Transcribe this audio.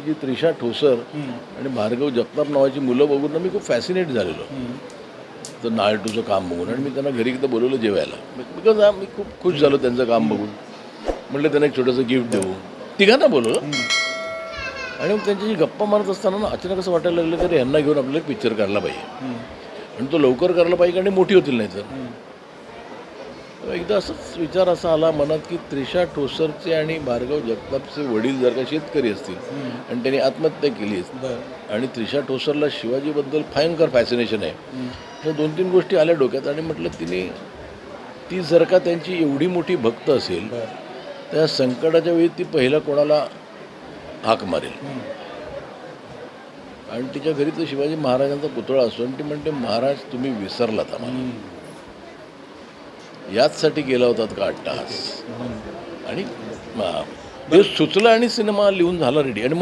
जी त्रिशा ठोसर आणि भार्गव जगताप नावाची मुलं बघून ना मी खूप फॅसिनेट झालेलो. तर नाळटूचं काम बघून आणि मी त्यांना घरी एकदा बोलवलं जेवायला. बिकॉज मी खूप खुश झालो त्यांचं काम बघून. म्हटलं त्यांना एक छोटंसं गिफ्ट देऊ. तिघांना बोलवलं आणि मग त्यांच्याशी गप्पा मारत असताना ना अचानक असं वाटायला लागलं की अरे यांना घेऊन आपल्याला एक पिक्चर काढला पाहिजे आणि तो लवकर करायला पाहिजे आणि मोठी होतील नाही तर. एकदा असंच विचार असा आला मनात की त्रिशा ठोसरचे आणि भार्गव जगतापचे वडील जर का शेतकरी असतील आणि त्यांनी आत्महत्या केली आणि त्रिशा ठोसरला शिवाजीबद्दल भयंकर फॅसिनेशन आहे, तर 2-3 गोष्टी आल्या डोक्यात आणि म्हटलं ती जर का त्यांची एवढी मोठी भक्त असेल त्या संकटाच्या वेळी ती पहिला कोणाला हाक मारेल. आणि तिच्या घरी तर शिवाजी महाराजांचा पुतळा असतो आणि ती म्हणते महाराज तुम्ही विसरलात आम्हाला, याचसाठी गेला होतात का 8 तास. आणि ते सुचलं आणि सिनेमा लिहून झाला रेडी. आणि